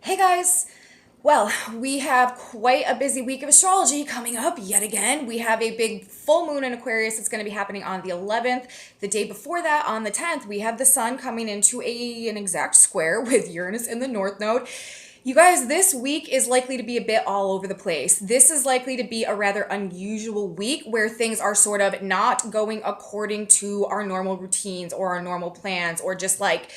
Hey guys! Well, we have quite a busy week of astrology coming up yet again. We have a big full moon in Aquarius that's going to be happening on the 11th. The day before that, on the 10th, we have the sun coming into an exact square with Uranus in the North Node. You guys, this week is likely to be a bit all over the place. This is likely to be a rather unusual week where things are sort of not going according to our normal routines or our normal plans, or just like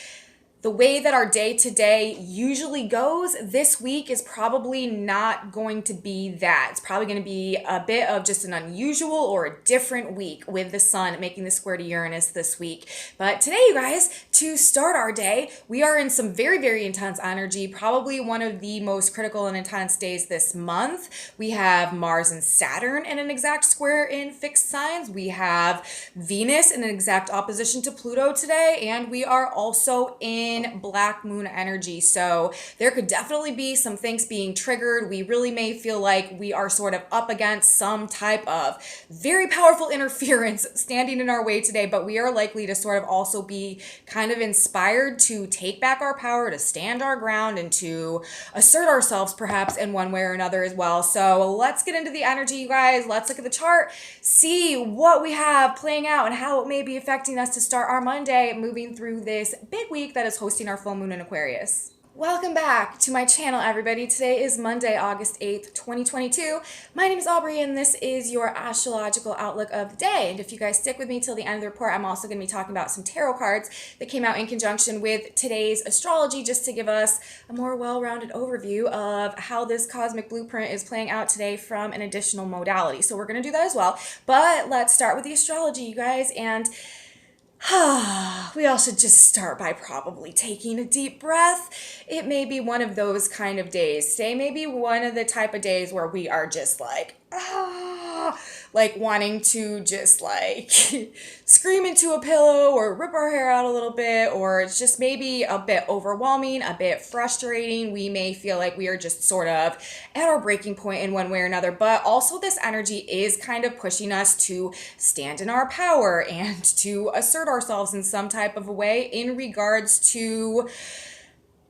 the way that our day to day usually goes. This week is probably not going to be that. It's probably going to be a bit of just an unusual or a different week with the sun making the square to Uranus this week. But today, you guys, to start our day, we are in some very, very intense energy, probably one of the most critical and intense days this month. We have Mars and Saturn in an exact square in fixed signs. We have Venus in an exact opposition to Pluto today, and we are also in black moon energy. So there could definitely be some things being triggered. We really may feel like we are sort of up against some type of very powerful interference standing in our way today, but we are likely to sort of also be kind of inspired to take back our power, to stand our ground, and to assert ourselves perhaps in one way or another as well. So let's get into the energy, you guys. Let's look at the chart, see what we have playing out and how it may be affecting us to start our Monday, moving through this big week that is hosting our full moon in Aquarius. Welcome back to my channel, everybody. Today is Monday, August 8th, 2022. My name is Aubrey, and this is your astrological outlook of the day. And if you guys stick with me till the end of the report, I'm also going to be talking about some tarot cards that came out in conjunction with today's astrology, just to give us a more well-rounded overview of how this cosmic blueprint is playing out today from an additional modality. So we're going to do that as well. But let's start with the astrology, you guys. And we all should just start by probably taking a deep breath. It may be one of those kind of days. Today may be one of the type of days where we are just like wanting to just like scream into a pillow or rip our hair out a little bit, or it's just maybe a bit overwhelming, a bit frustrating. We may feel like we are just sort of at our breaking point in one way or another, but also this energy is kind of pushing us to stand in our power and to assert ourselves in some type of a way in regards to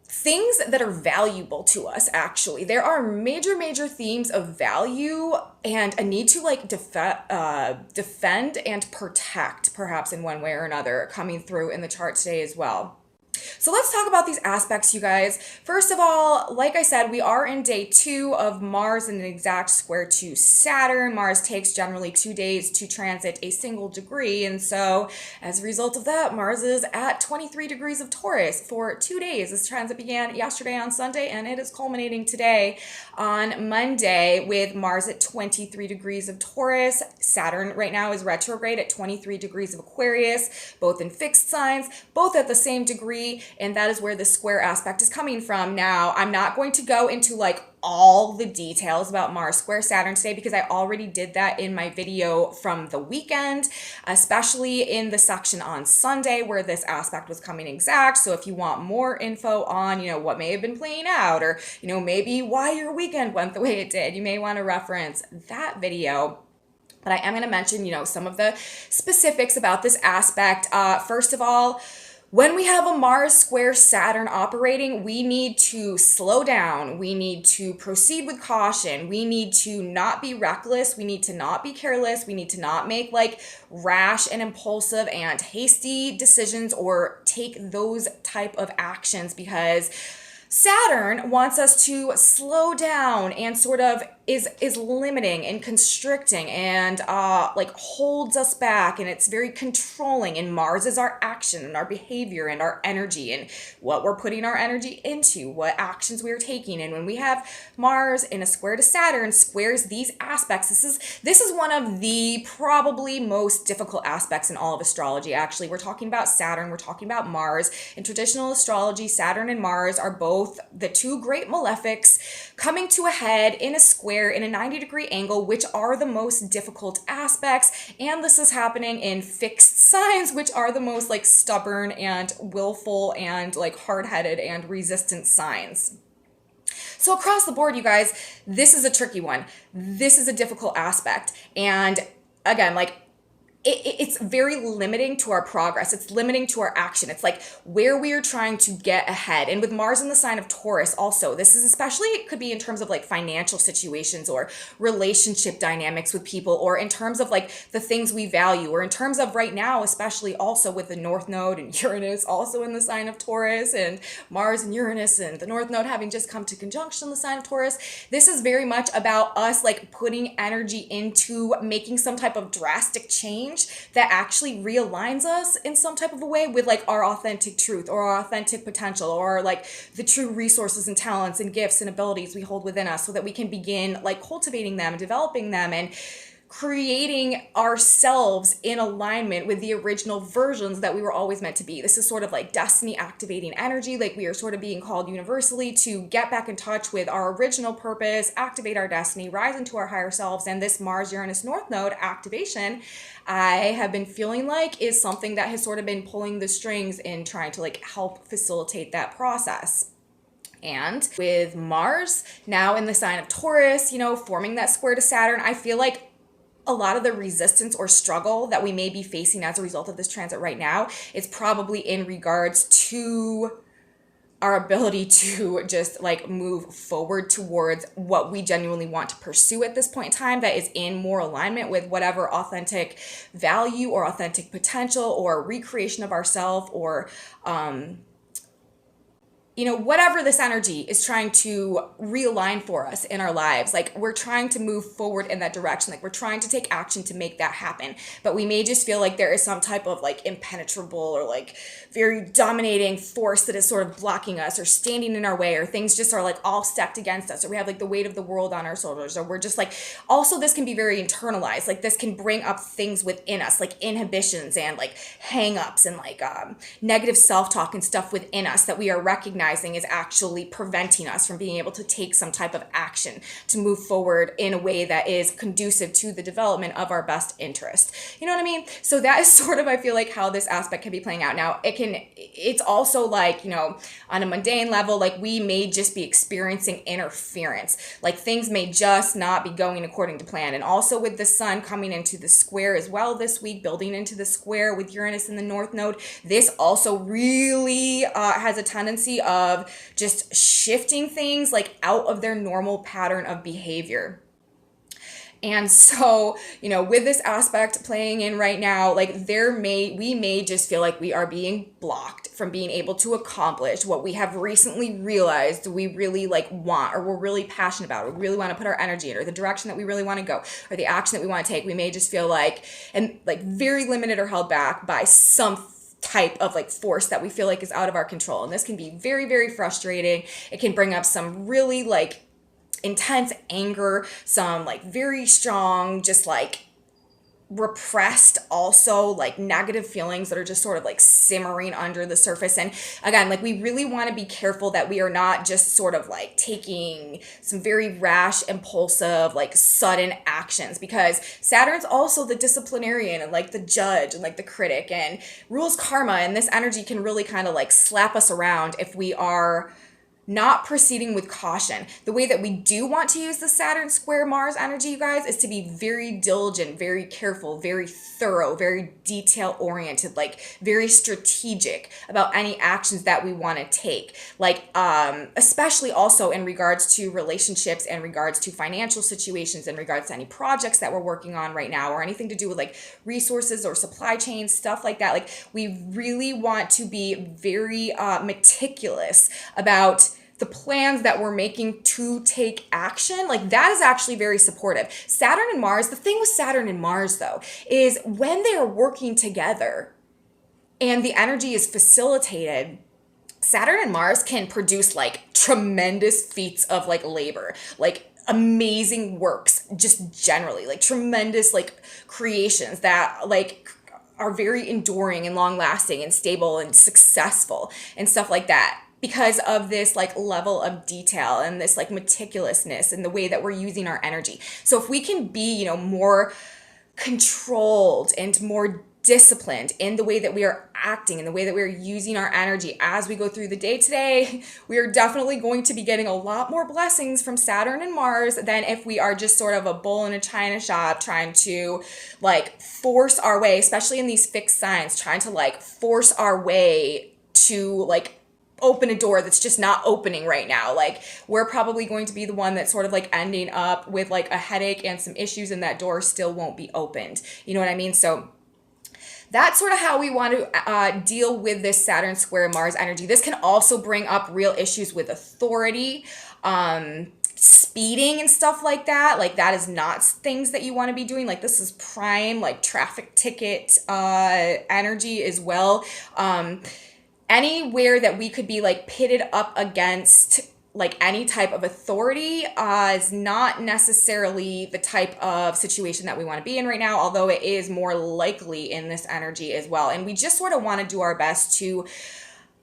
things that are valuable to us. Actually, there are major themes of value and a need to like defend and protect, perhaps in one way or another, coming through in the chart today as well. So let's talk about these aspects, you guys. First of all, like I said, we are in day 2 of Mars in an exact square to Saturn. Mars takes generally 2 days to transit a single degree. And so as a result of that, Mars is at 23 degrees of Taurus for 2 days. This transit began yesterday on Sunday, and it is culminating today on Monday with Mars at 23 degrees of Taurus. Saturn right now is retrograde at 23 degrees of Aquarius, both in fixed signs, both at the same degree. And that is where the square aspect is coming from. Now, I'm not going to go into like all the details about Mars square Saturn today, because I already did that in my video from the weekend, especially in the section on Sunday where this aspect was coming exact. So if you want more info on, what may have been playing out, or, maybe why your weekend went the way it did, you may want to reference that video. But I am going to mention, some of the specifics about this aspect. First of all, when we have a Mars square Saturn operating, we need to slow down. We need to proceed with caution. We need to not be reckless. We need to not be careless. We need to not make like rash and impulsive and hasty decisions or take those type of actions, because Saturn wants us to slow down and sort of is limiting and constricting and like holds us back, and it's very controlling. And Mars is our action and our behavior and our energy and what we're putting our energy into, what actions we are taking. And when we have Mars in a square to Saturn, squares these aspects. This is one of the probably most difficult aspects in all of astrology. Actually, we're talking about Saturn, we're talking about Mars. In traditional astrology, Saturn and Mars are both the two great malefics coming to a head in a square in a 90-degree angle, which are the most difficult aspects. And this is happening in fixed signs, which are the most like stubborn and willful and like hard-headed and resistant signs. So across the board, you guys, this is a tricky one. This is a difficult aspect. And again, like it's very limiting to our progress. It's limiting to our action. It's like where we are trying to get ahead. And with Mars in the sign of Taurus, also, this is especially, it could be in terms of like financial situations or relationship dynamics with people, or in terms of like the things we value, or in terms of right now, especially also with the North Node and Uranus also in the sign of Taurus, and Mars and Uranus and the North Node having just come to conjunction in the sign of Taurus. This is very much about us like putting energy into making some type of drastic change that actually realigns us in some type of a way with like our authentic truth or our authentic potential, or like the true resources and talents and gifts and abilities we hold within us, so that we can begin like cultivating them, developing them, and creating ourselves in alignment with the original versions that we were always meant to be. This is sort of like destiny activating energy. Like we are sort of being called universally to get back in touch with our original purpose, activate our destiny, rise into our higher selves. And this Mars Uranus North Node activation, I have been feeling like is something that has sort of been pulling the strings in trying to like help facilitate that process. And with Mars now in the sign of Taurus, forming that square to Saturn, I feel like a lot of the resistance or struggle that we may be facing as a result of this transit right now is probably in regards to our ability to just like move forward towards what we genuinely want to pursue at this point in time, that is in more alignment with whatever authentic value or authentic potential or recreation of ourselves, or whatever this energy is trying to realign for us in our lives. Like we're trying to move forward in that direction. Like we're trying to take action to make that happen. But we may just feel like there is some type of like impenetrable or like very dominating force that is sort of blocking us or standing in our way, or things just are like all stacked against us, or we have like the weight of the world on our shoulders, or we're just like, also this can be very internalized. Like this can bring up things within us, like inhibitions and like hang-ups and like negative self-talk and stuff within us that we are recognizing is actually preventing us from being able to take some type of action to move forward in a way that is conducive to the development of our best interest. You know what I mean? So that is sort of, I feel like, how this aspect can be playing out. Now, it's also like, on a mundane level, like we may just be experiencing interference. Like things may just not be going according to plan. And also with the sun coming into the square as well this week, building into the square with Uranus in the North Node, this also really has a tendency of just shifting things like out of their normal pattern of behavior. And so, with this aspect playing in right now, like we may just feel like we are being blocked from being able to accomplish what we have recently realized we really like want, or we're really passionate about, or we really want to put our energy in, or the direction that we really want to go, or the action that we want to take. We may just feel like, and like very limited or held back by some type of like force that we feel like is out of our control. And this can be very, very frustrating. It can bring up some really like intense anger, some like very strong, just like repressed, also like negative feelings that are just sort of like simmering under the surface. And again, like we really want to be careful that we are not just sort of like taking some very rash, impulsive, like sudden actions, because Saturn's also the disciplinarian and like the judge and like the critic and rules karma. And this energy can really kind of like slap us around if we are not proceeding with caution. The way that we do want to use the Saturn square Mars energy, you guys, is to be very diligent, very careful, very thorough, very detail oriented, like very strategic about any actions that we want to take. Like, especially also in regards to relationships, in regards to financial situations, in regards to any projects that we're working on right now, or anything to do with like resources or supply chains, stuff like that. Like we really want to be very meticulous about the plans that we're making to take action. Like that is actually very supportive. Saturn and Mars, the thing with Saturn and Mars though, is when they are working together and the energy is facilitated, Saturn and Mars can produce like tremendous feats of like labor, like amazing works, just generally, like tremendous like creations that like are very enduring and long lasting and stable and successful and stuff like that, because of this like level of detail and this like meticulousness and the way that we're using our energy. So if we can be, more controlled and more disciplined in the way that we are acting, in the way that we're using our energy as we go through the day today, we are definitely going to be getting a lot more blessings from Saturn and Mars than if we are just sort of a bull in a china shop trying to like force our way, especially in these fixed signs, trying to like force our way to like open a door that's just not opening right now. Like we're probably going to be the one that's sort of like ending up with like a headache and some issues, and that door still won't be opened. You know what I mean? So that's sort of how we want to deal with this Saturn square Mars energy. This can also bring up real issues with authority, speeding and stuff like that. Like that is not things that you want to be doing. Like this is prime like traffic ticket energy as well. Anywhere that we could be like pitted up against like any type of authority is not necessarily the type of situation that we want to be in right now, although it is more likely in this energy as well. And we just sort of want to do our best to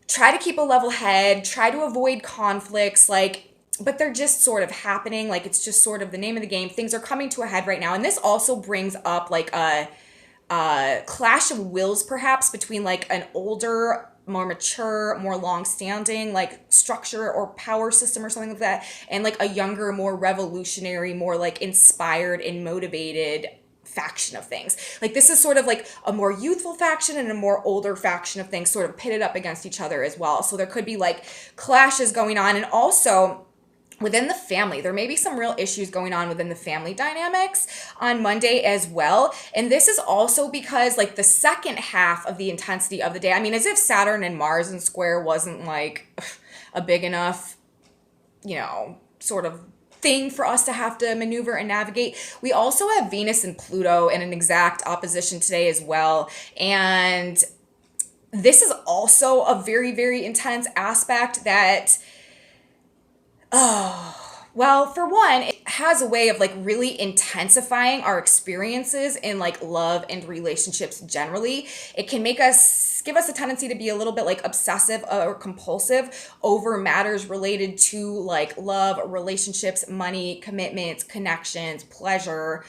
try to keep a level head, try to avoid conflicts, like, but they're just sort of happening. Like it's just sort of the name of the game. Things are coming to a head right now. And this also brings up like a clash of wills perhaps between like an older, more mature, more long-standing like structure or power system or something like that, and like a younger, more revolutionary, more like inspired and motivated faction of things. Like this is sort of like a more youthful faction and a more older faction of things sort of pitted up against each other as well. So there could be like clashes going on. And also within the family, there may be some real issues going on within the family dynamics on Monday as well. And this is also because like the second half of the intensity of the day, I mean, as if Saturn and Mars in square wasn't like a big enough, you know, sort of thing for us to have to maneuver and navigate. We also have Venus and Pluto in an exact opposition today as well. And this is also a very, very intense aspect that well, for one, it has a way of like really intensifying our experiences in like love and relationships generally. It can give us a tendency to be a little bit like obsessive or compulsive over matters related to like love, relationships, money, commitments, connections, pleasure,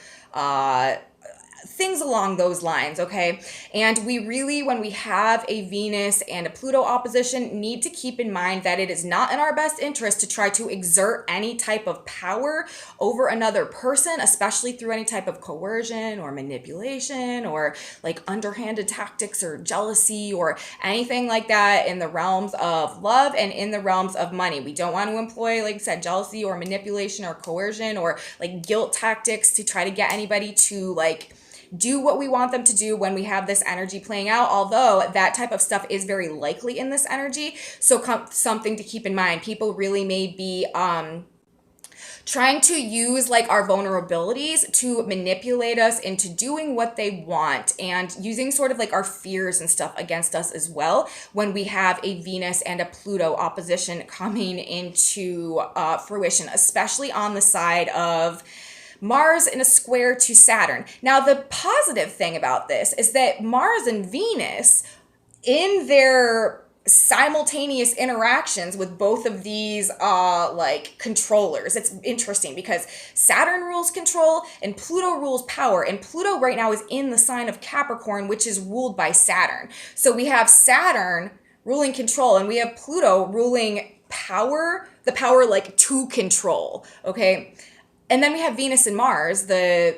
things along those lines, okay? And we really, when we have a Venus and a Pluto opposition, need to keep in mind that it is not in our best interest to try to exert any type of power over another person, especially through any type of coercion or manipulation or like underhanded tactics or jealousy or anything like that in the realms of love and in the realms of money. We don't want to employ, like I said, jealousy or manipulation or coercion or like guilt tactics to try to get anybody to like do what we want them to do when we have this energy playing out, although that type of stuff is very likely in this energy. So something to keep in mind. People really may be trying to use like our vulnerabilities to manipulate us into doing what they want and using sort of like our fears and stuff against us as well when we have a Venus and a Pluto opposition coming into fruition, especially on the side of Mars in a square to Saturn. Now, the positive thing about this is that Mars and Venus, in their simultaneous interactions with both of these like controllers, it's interesting because Saturn rules control and Pluto rules power, and Pluto right now is in the sign of Capricorn, which is ruled by Saturn. So we have Saturn ruling control and we have Pluto ruling power, the power like to control, okay? And then we have Venus and Mars, the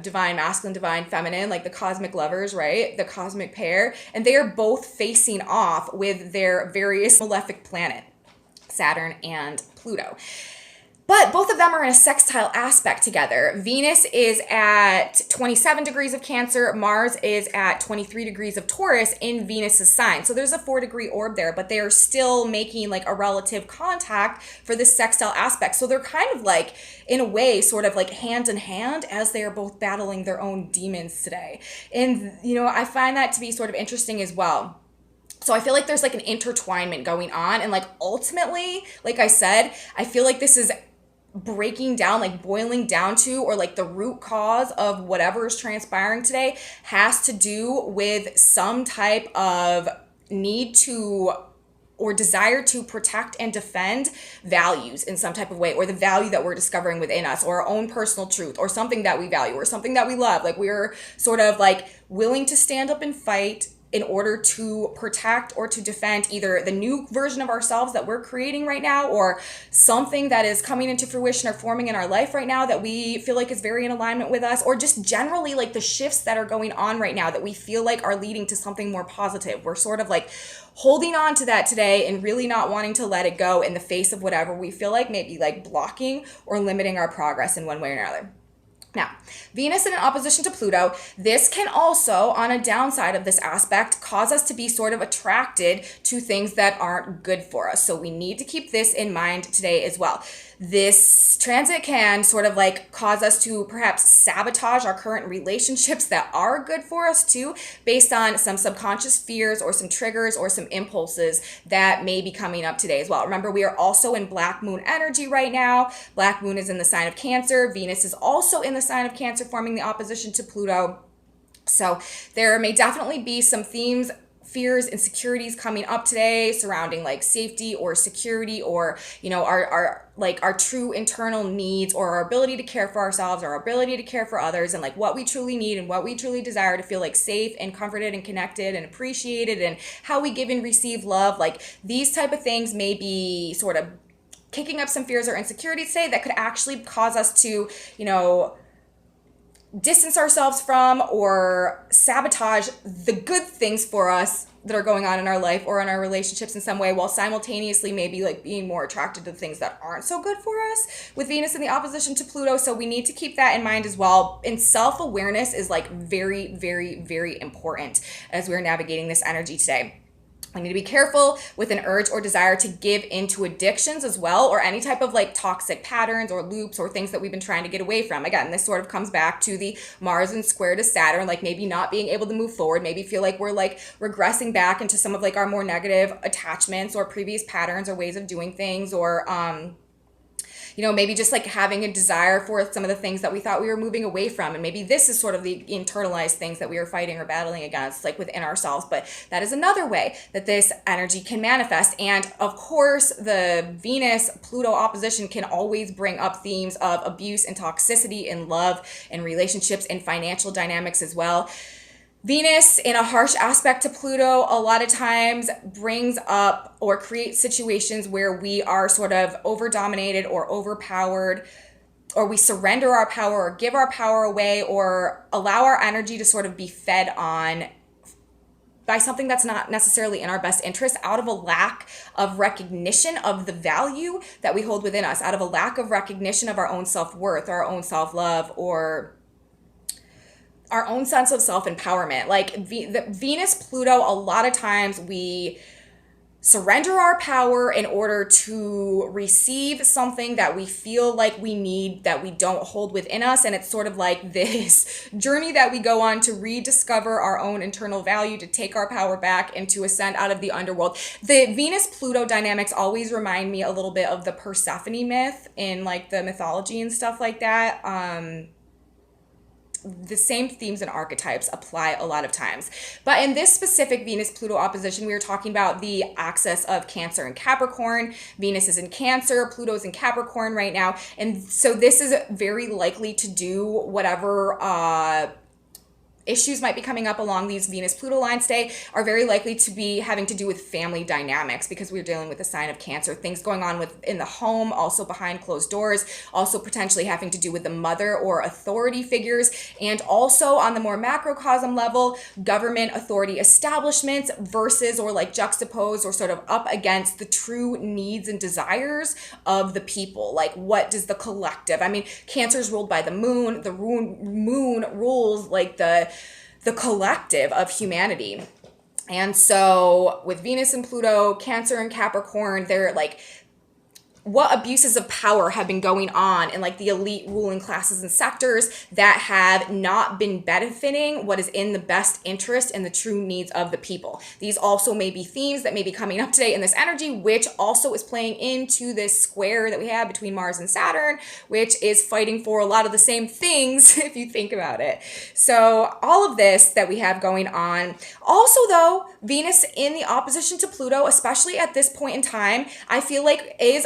divine masculine, divine feminine, like the cosmic lovers, right? The cosmic pair. And they are both facing off with their various malefic planet, Saturn and Pluto. But both of them are in a sextile aspect together. Venus is at 27 degrees of Cancer. Mars is at 23 degrees of Taurus in Venus's sign. So there's a 4-degree orb there, but they are still making like a relative contact for this sextile aspect. So they're kind of like, in a way, sort of like hand in hand as they are both battling their own demons today. And, you know, I find that to be sort of interesting as well. So I feel like there's like an intertwinement going on. And like ultimately, like I said, I feel like this is breaking down, like boiling down to, or like the root cause of whatever is transpiring today has to do with some type of need to or desire to protect and defend values in some type of way, or the value that we're discovering within us, or our own personal truth, or something that we value, or something that we love. Like we're sort of like willing to stand up and fight in order to protect or to defend either the new version of ourselves that we're creating right now, or something that is coming into fruition or forming in our life right now that we feel like is very in alignment with us, or just generally like the shifts that are going on right now that we feel like are leading to something more positive. We're sort of like holding on to that today and really not wanting to let it go in the face of whatever we feel like maybe like blocking or limiting our progress in one way or another. Now, Venus in an opposition to Pluto, this can also, on a downside of this aspect, cause us to be sort of attracted to things that aren't good for us. So we need to keep this in mind today as well. This transit can sort of like cause us to perhaps sabotage our current relationships that are good for us too, based on some subconscious fears or some triggers or some impulses that may be coming up today as well. Remember, we are also in Black Moon energy right now. Black Moon is in the sign of Cancer. Venus is also in the sign of Cancer, forming the opposition to Pluto. So there may definitely be some themes, fears, insecurities coming up today surrounding like safety or security, or our true internal needs, or our ability to care for ourselves, or our ability to care for others, and like what we truly need and what we truly desire to feel like safe and comforted and connected and appreciated, and how we give and receive love. Like these type of things may be sort of kicking up some fears or insecurities today that could actually cause us to, distance ourselves from or sabotage the good things for us that are going on in our life or in our relationships in some way, while simultaneously maybe like being more attracted to things that aren't so good for us with Venus in the opposition to Pluto. So we need to keep that in mind as well. And self-awareness is like very, very, very important as we're navigating this energy today. We need to be careful with an urge or desire to give into addictions as well, or any type of like toxic patterns or loops or things that we've been trying to get away from. Again, this sort of comes back to the Mars and square to Saturn, like maybe not being able to move forward, maybe feel like we're like regressing back into some of like our more negative attachments or previous patterns or ways of doing things, or maybe just like having a desire for some of the things that we thought we were moving away from. And maybe this is sort of the internalized things that we are fighting or battling against, like within ourselves. But that is another way that this energy can manifest. And of course, the Venus-Pluto opposition can always bring up themes of abuse and toxicity in love and relationships and financial dynamics as well. Venus, in a harsh aspect to Pluto, a lot of times brings up or creates situations where we are sort of over-dominated or overpowered, or we surrender our power or give our power away, or allow our energy to sort of be fed on by something that's not necessarily in our best interest, out of a lack of recognition of the value that we hold within us, out of a lack of recognition of our own self-worth, our own self-love, or our own sense of self-empowerment. Like the Venus-Pluto, a lot of times we surrender our power in order to receive something that we feel like we need, that we don't hold within us. And it's sort of like this journey that we go on to rediscover our own internal value, to take our power back, and to ascend out of the underworld. The Venus-Pluto dynamics always remind me a little bit of the Persephone myth in like the mythology and stuff like that. The same themes and archetypes apply a lot of times. But in this specific Venus-Pluto opposition, we were talking about the axis of Cancer and Capricorn. Venus is in Cancer, Pluto is in Capricorn right now. And so this is very likely to do whatever issues might be coming up along these Venus-Pluto lines today are very likely to be having to do with family dynamics, because we're dealing with the sign of Cancer. Things going on within the home, also behind closed doors, also potentially having to do with the mother or authority figures, and also on the more macrocosm level, government authority establishments versus, or like juxtaposed or sort of up against, the true needs and desires of the people. Like, what does the collective, Cancer is ruled by the moon. The moon rules like the collective of humanity. And so with Venus and Pluto, Cancer and Capricorn, they're like what abuses of power have been going on in like the elite ruling classes and sectors that have not been benefiting what is in the best interest and the true needs of the people. These also may be themes that may be coming up today in this energy, which also is playing into this square that we have between Mars and Saturn, which is fighting for a lot of the same things if you think about it. So all of this that we have going on. Also though, Venus in the opposition to Pluto, especially at this point in time, I feel like is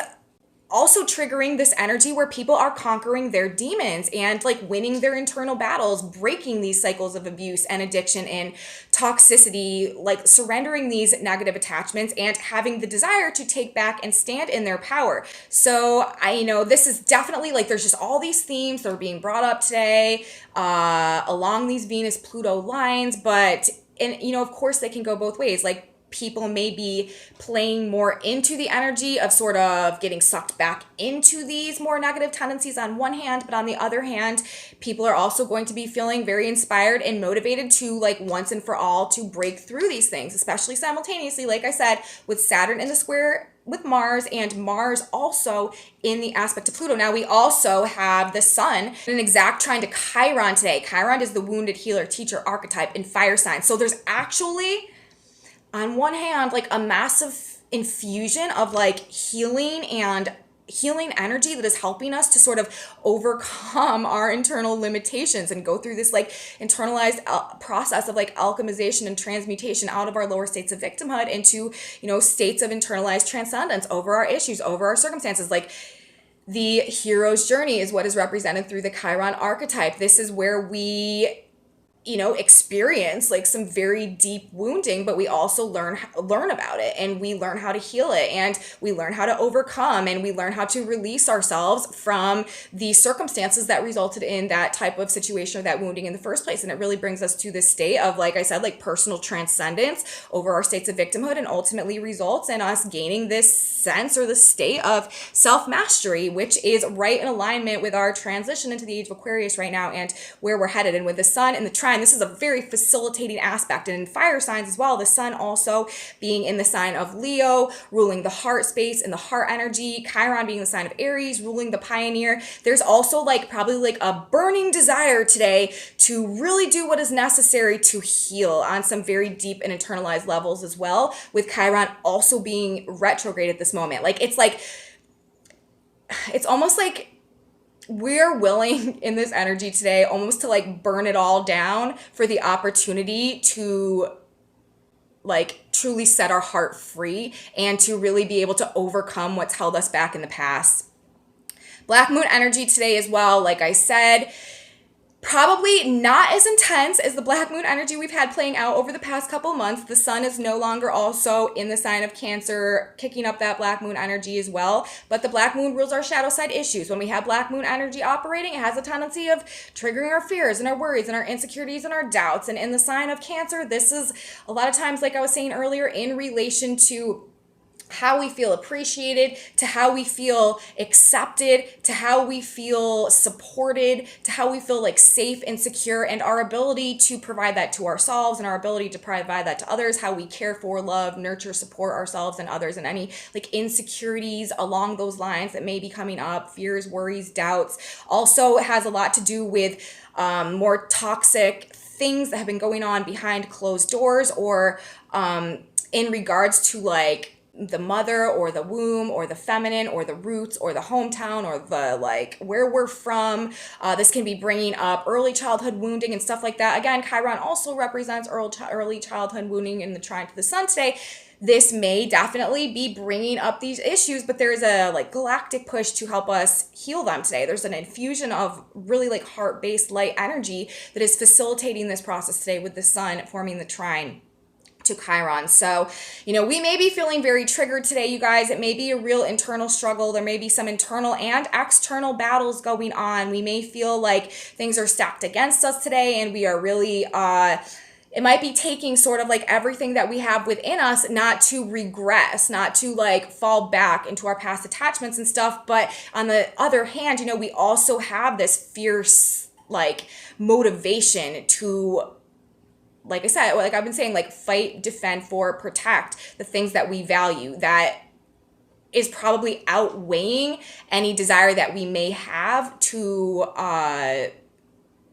also triggering this energy where people are conquering their demons and like winning their internal battles, breaking these cycles of abuse and addiction and toxicity, like surrendering these negative attachments and having the desire to take back and stand in their power. So this is definitely like, there's just all these themes that are being brought up today along these Venus Pluto lines, and of course they can go both ways. Like, people may be playing more into the energy of sort of getting sucked back into these more negative tendencies on one hand, but on the other hand, people are also going to be feeling very inspired and motivated to like once and for all to break through these things, especially simultaneously, like I said, with Saturn in the square with Mars and Mars also in the aspect to Pluto. Now we also have the sun in an exact trine to Chiron today. Chiron is the wounded healer teacher archetype in fire signs. So there's actually, on one hand, like a massive infusion of like healing energy that is helping us to sort of overcome our internal limitations and go through this like internalized process of like alchemization and transmutation out of our lower states of victimhood into, states of internalized transcendence over our issues, over our circumstances. Like, the hero's journey is what is represented through the Chiron archetype. This is where we experience like some very deep wounding, but we also learn about it, and we learn how to heal it, and we learn how to overcome, and we learn how to release ourselves from the circumstances that resulted in that type of situation or that wounding in the first place. And it really brings us to this state of, like I said, like personal transcendence over our states of victimhood, and ultimately results in us gaining this sense or the state of self-mastery, which is right in alignment with our transition into the age of Aquarius right now and where we're headed. And with the sun and the trine, this is a very facilitating aspect. And in fire signs as well, the sun also being in the sign of Leo, ruling the heart space and the heart energy, Chiron being the sign of Aries, ruling the pioneer. There's also like probably like a burning desire today to really do what is necessary to heal on some very deep and internalized levels as well, with Chiron also being retrograde at this moment. It's almost like we're willing in this energy today almost to like burn it all down for the opportunity to like truly set our heart free and to really be able to overcome what's held us back in the past. Black moon energy today as well, like I said, probably not as intense as the black moon energy we've had playing out over the past couple months. The sun is no longer also in the sign of Cancer, kicking up that black moon energy as well. But the black moon rules our shadow side issues. When we have black moon energy operating, it has a tendency of triggering our fears and our worries and our insecurities and our doubts. And in the sign of Cancer, this is a lot of times, like I was saying earlier, in relation to how we feel appreciated, to how we feel accepted, to how we feel supported, to how we feel like safe and secure, and our ability to provide that to ourselves and our ability to provide that to others, how we care for, love, nurture, support ourselves and others, and any like insecurities along those lines that may be coming up, fears, worries, doubts. Also has a lot to do with more toxic things that have been going on behind closed doors, or in regards to like the mother or the womb or the feminine or the roots or the hometown or the like where we're from. This can be bringing up early childhood wounding and stuff like that. Again, Chiron also represents early childhood wounding in the trine to the sun today. This may definitely be bringing up these issues, but there's a like galactic push to help us heal them today. There's an infusion of really like heart-based light energy that is facilitating this process today with the sun forming the trine to Chiron. So, we may be feeling very triggered today, you guys. It may be a real internal struggle. There may be some internal and external battles going on. We may feel like things are stacked against us today, and we are really, it might be taking sort of like everything that we have within us not to regress, not to like fall back into our past attachments and stuff. But on the other hand, we also have this fierce like motivation to, like I said, like I've been saying, like fight, defend, for, protect the things that we value, that is probably outweighing any desire that we may have to,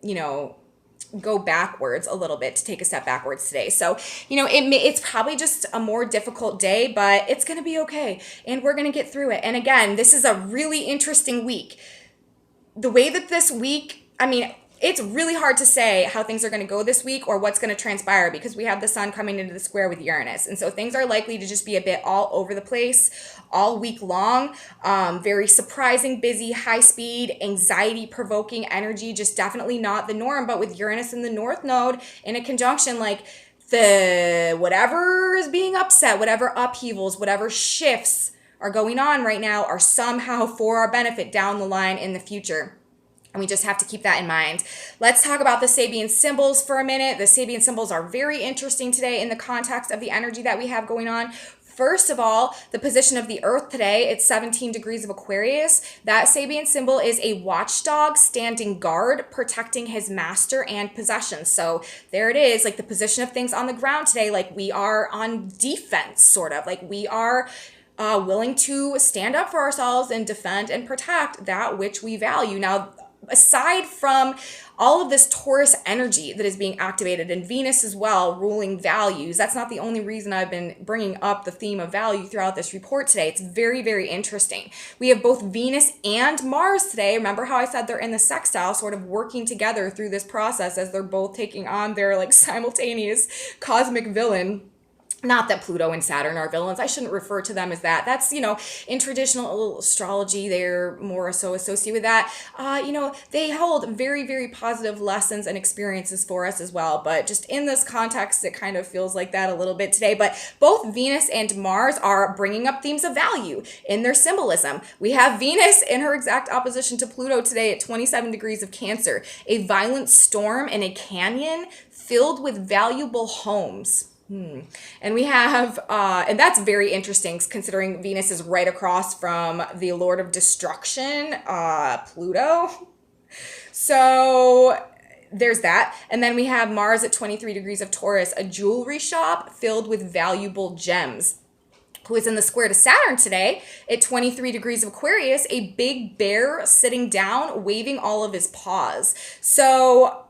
you know, go backwards a little bit, to take a step backwards today. So, you know, it's probably just a more difficult day, but it's going to be okay. And we're going to get through it. And again, this is a really interesting week. The way that this week, I mean, it's really hard to say how things are going to go this week or what's going to transpire, because we have the sun coming into the square with Uranus. And so things are likely to just be a bit all over the place all week long. Very surprising, busy, high speed, anxiety provoking energy, just definitely not the norm. But with Uranus in the North Node in a conjunction, like the whatever is being upset, whatever upheavals, whatever shifts are going on right now are somehow for our benefit down the line in the future. And we just have to keep that in mind. Let's talk about the Sabian symbols for a minute. The Sabian symbols are very interesting today in the context of the energy that we have going on. First of all, the position of the Earth today, it's 17 degrees of Aquarius. That Sabian symbol is a watchdog standing guard, protecting his master and possessions. So there it is, like the position of things on the ground today, like we are on defense, sort of. Like we are willing to stand up for ourselves and defend and protect that which we value. Now, aside from all of this Taurus energy that is being activated, and Venus as well, ruling values, that's not the only reason I've been bringing up the theme of value throughout this report today. It's very, very interesting. We have both Venus and Mars today. Remember how I said they're in the sextile, sort of working together through this process as they're both taking on their like simultaneous cosmic villain. Not that Pluto and Saturn are villains. I shouldn't refer to them as that. That's, you know, in traditional astrology, they're more so associated with that. You know, they hold very, very positive lessons and experiences for us as well. But just in this context, it kind of feels like that a little bit today. But both Venus and Mars are bringing up themes of value in their symbolism. We have Venus in her exact opposition to Pluto today at 27 degrees of Cancer, a violent storm in a canyon filled with valuable homes. And we have, and that's very interesting considering Venus is right across from the Lord of Destruction, Pluto. So there's that. And then we have Mars at 23 degrees of Taurus, a jewelry shop filled with valuable gems. Who is in the square to Saturn today at 23 degrees of Aquarius, a big bear sitting down, waving all of his paws. So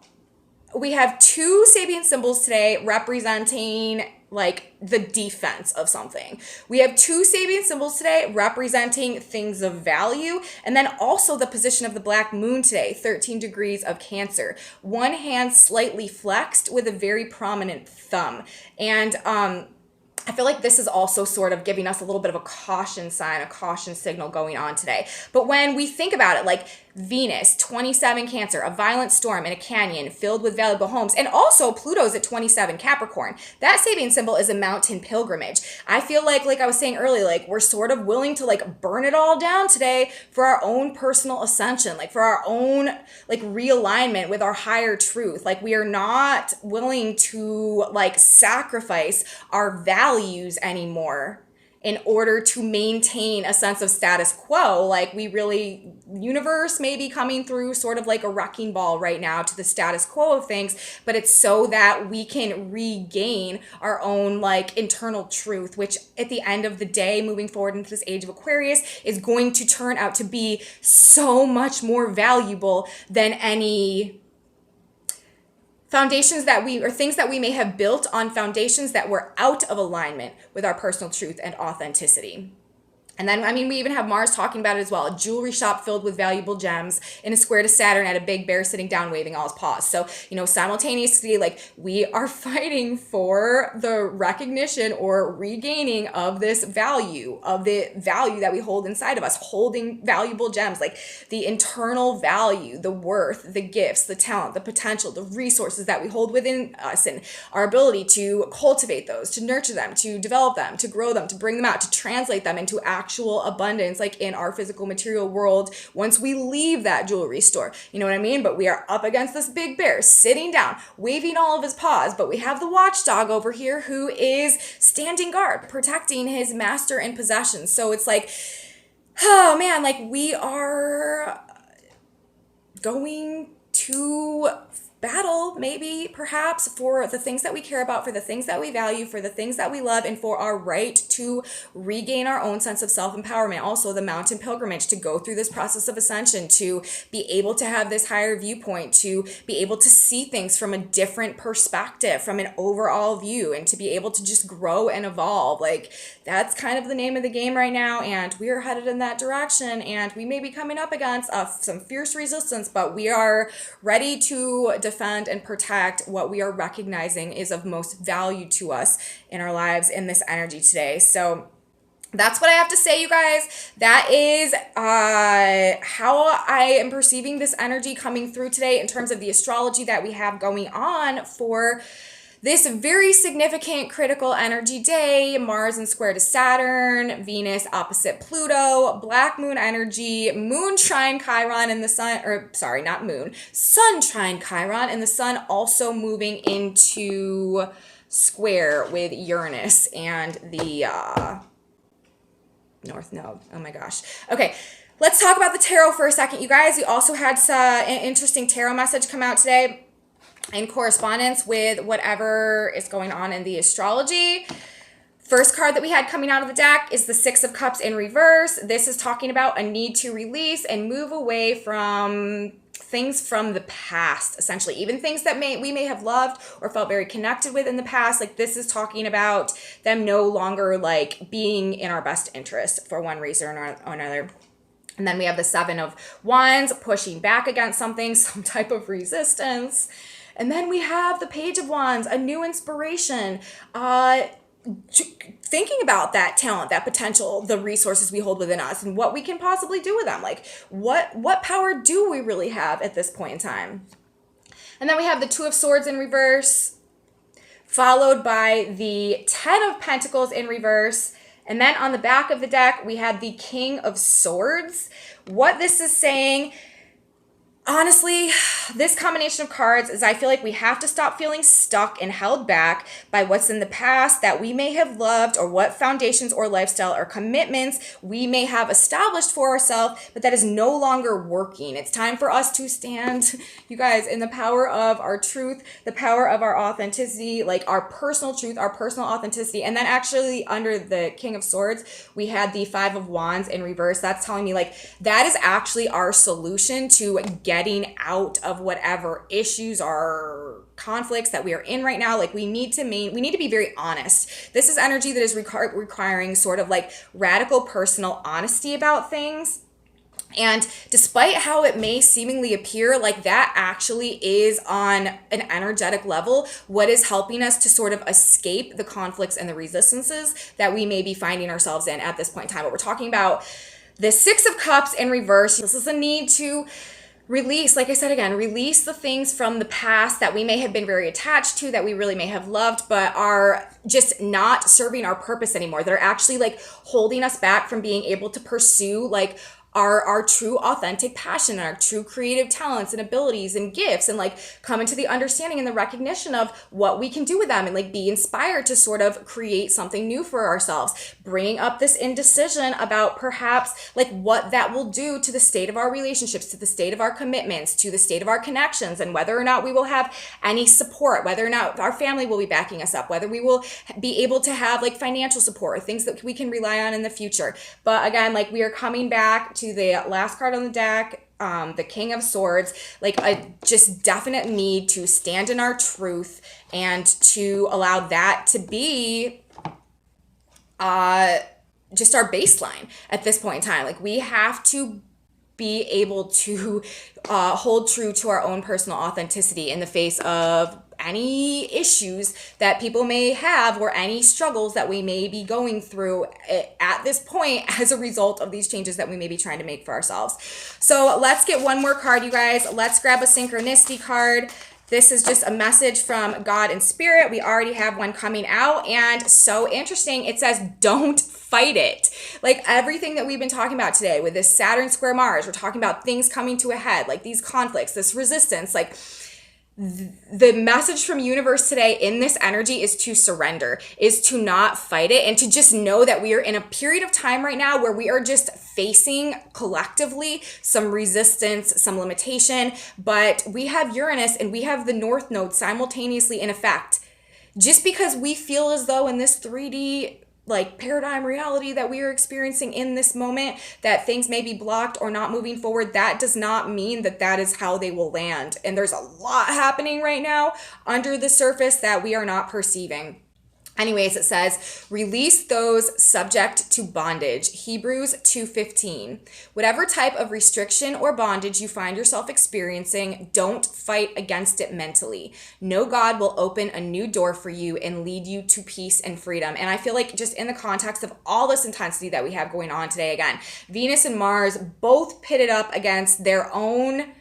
we have two Sabian symbols today representing like the defense of something. We have two Sabian symbols today representing things of value, and then also the position of the black moon today, 13 degrees of Cancer. One hand slightly flexed with a very prominent thumb. And I feel like this is also sort of giving us a little bit of a caution sign, a caution signal going on today. But when we think about it, like Venus, 27 Cancer, a violent storm in a canyon filled with valuable homes, and also Pluto's at 27 Capricorn. That Sabian symbol is a mountain pilgrimage. I feel like I was saying earlier, like we're sort of willing to like burn it all down today for our own personal ascension, like for our own like realignment with our higher truth. Like we are not willing to like sacrifice our values anymore in order to maintain a sense of status quo. Like we really, universe may be coming through sort of like a wrecking ball right now to the status quo of things, but it's so that we can regain our own like internal truth, which at the end of the day, moving forward into this age of Aquarius, is going to turn out to be so much more valuable than any foundations that we, or things that we may have built on foundations that were out of alignment with our personal truth and authenticity. And then, I mean, we even have Mars talking about it as well. A jewelry shop filled with valuable gems in a square to Saturn at a big bear sitting down waving all his paws. So, you know, simultaneously, like we are fighting for the recognition or regaining of this value, of the value that we hold inside of us, holding valuable gems, like the internal value, the worth, the gifts, the talent, the potential, the resources that we hold within us, and our ability to cultivate those, to nurture them, to develop them, to grow them, to bring them out, to translate them into actual abundance, like in our physical material world, once we leave that jewelry store. You know what I mean? But we are up against this big bear sitting down, waving all of his paws. But we have the watchdog over here who is standing guard, protecting his master and possessions. So it's like, oh man, like we are going to battle, maybe, perhaps, for the things that we care about, for the things that we value, for the things that we love, and for our right to regain our own sense of self-empowerment. Also, the mountain pilgrimage, to go through this process of ascension, to be able to have this higher viewpoint, to be able to see things from a different perspective, from an overall view, and to be able to just grow and evolve. Like, that's kind of the name of the game right now, and we are headed in that direction, and we may be coming up against some fierce resistance, but we are ready to defend and protect what we are recognizing is of most value to us in our lives in this energy today. So that's what I have to say, you guys. That is how I am perceiving this energy coming through today in terms of the astrology that we have going on for this very significant critical energy day. Mars in square to Saturn, Venus opposite Pluto, black moon energy, moon trine Chiron in the sun, or sorry, not moon, sun trine Chiron, and the sun also moving into square with Uranus and the North Node. Oh my gosh. Okay. Let's talk about the tarot for a second, you guys. We also had an interesting tarot message come out today in correspondence with whatever is going on in the astrology. First card that we had coming out of the deck is the Six of Cups in reverse. This is talking about a need to release and move away from things from the past, essentially. Even things that we may have loved or felt very connected with in the past. Like, this is talking about them no longer like being in our best interest for one reason or another. And then we have the Seven of Wands pushing back against something, some type of resistance. And then we have the Page of Wands, a new inspiration, thinking about that talent, that potential, the resources we hold within us, and what we can possibly do with them. Like, what power do we really have at this point in time? And then we have the Two of Swords in reverse, followed by the Ten of Pentacles in reverse. And then on the back of the deck, we had the King of Swords. What this is saying, honestly, this combination of cards is I feel like we have to stop feeling stuck and held back by what's in the past that we may have loved, or what foundations or lifestyle or commitments we may have established for ourselves, but that is no longer working. It's time for us to stand, you guys, in the power of our truth, the power of our authenticity, like our personal truth, our personal authenticity. And then actually under the King of Swords, we had the Five of Wands in reverse. That's telling me like that is actually our solution to getting out of whatever issues or conflicts that we are in right now. Like, we need to be very honest. This is energy that is requiring sort of like radical personal honesty about things. And despite how it may seemingly appear, like that actually is on an energetic level what is helping us to sort of escape the conflicts and the resistances that we may be finding ourselves in at this point in time. But we're talking about the Six of Cups in reverse. This is a need to release, like I said again, release the things from the past that we may have been very attached to, that we really may have loved, but are just not serving our purpose anymore. That are actually like holding us back from being able to pursue like our true authentic passion and our true creative talents and abilities and gifts, and like come into the understanding and the recognition of what we can do with them, and like be inspired to sort of create something new for ourselves. Bringing up this indecision about perhaps like what that will do to the state of our relationships, to the state of our commitments, to the state of our connections, and whether or not we will have any support, whether or not our family will be backing us up, whether we will be able to have like financial support or things that we can rely on in the future. But again, like we are coming back to the last card on the deck, the King of Swords, like a just definite need to stand in our truth and to allow that to be just our baseline at this point in time. Like, we have to be able to hold true to our own personal authenticity in the face of any issues that people may have, or any struggles that we may be going through at this point as a result of these changes that we may be trying to make for ourselves. So let's get one more card, you guys. Let's grab a synchronicity card. This is just a message from God and Spirit. We already have one coming out, and so interesting. It says, don't fight it. Like everything that we've been talking about today with this Saturn square Mars, we're talking about things coming to a head, like these conflicts, this resistance, like the message from universe today in this energy is to surrender, is to not fight it, and to just know that we are in a period of time right now where we are just facing collectively some resistance, some limitation, but we have Uranus and we have the North Node simultaneously in effect. Just because we feel as though in this 3D like paradigm reality that we are experiencing in this moment that things may be blocked or not moving forward, that does not mean that that is how they will land. And there's a lot happening right now under the surface that we are not perceiving. Anyways, it says, release those subject to bondage. Hebrews 2:15. Whatever type of restriction or bondage you find yourself experiencing, don't fight against it mentally. Know God will open a new door for you and lead you to peace and freedom. And I feel like just in the context of all this intensity that we have going on today, again, Venus and Mars both pitted up against their own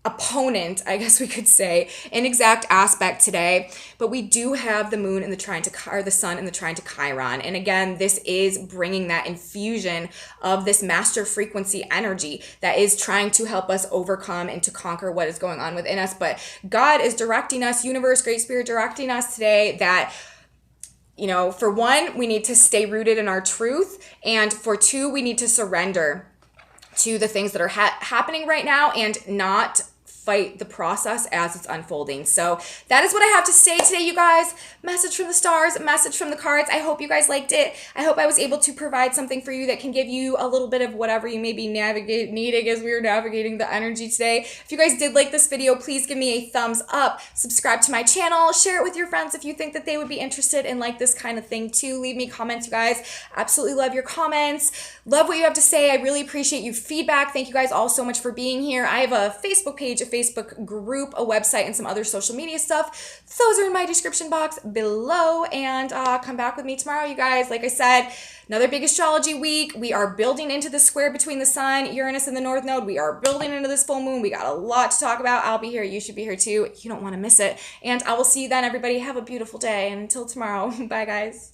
opponent, I guess we could say, in exact aspect today. But we do have the moon and the trine to, or the sun and the trine to Chiron. And again, this is bringing that infusion of this master frequency energy that is trying to help us overcome and to conquer what is going on within us. But God is directing us, universe, great spirit directing us today that, you know, for one, we need to stay rooted in our truth. And for two, we need to surrender to the things that are happening right now and not fight the process as it's unfolding. So that is what I have to say today, you guys. Message from the stars, message from the cards. I hope you guys liked it. I hope I was able to provide something for you that can give you a little bit of whatever you may be needing as we are navigating the energy today. If you guys did like this video, please give me a thumbs up, subscribe to my channel, share it with your friends if you think that they would be interested in like this kind of thing too. Leave me comments, you guys. Absolutely love your comments. Love what you have to say. I really appreciate your feedback. Thank you guys all so much for being here. I have a Facebook page, a Facebook group, a website, and some other social media stuff. Those are in my description box below. And come back with me tomorrow, you guys. Like I said, another big astrology week. We are building into the square between the sun, Uranus, and the North Node. We are building into this full moon. We got a lot to talk about. I'll be here. You should be here too. You don't want to miss it. And I will see you then, everybody. Have a beautiful day. And until tomorrow, bye, guys.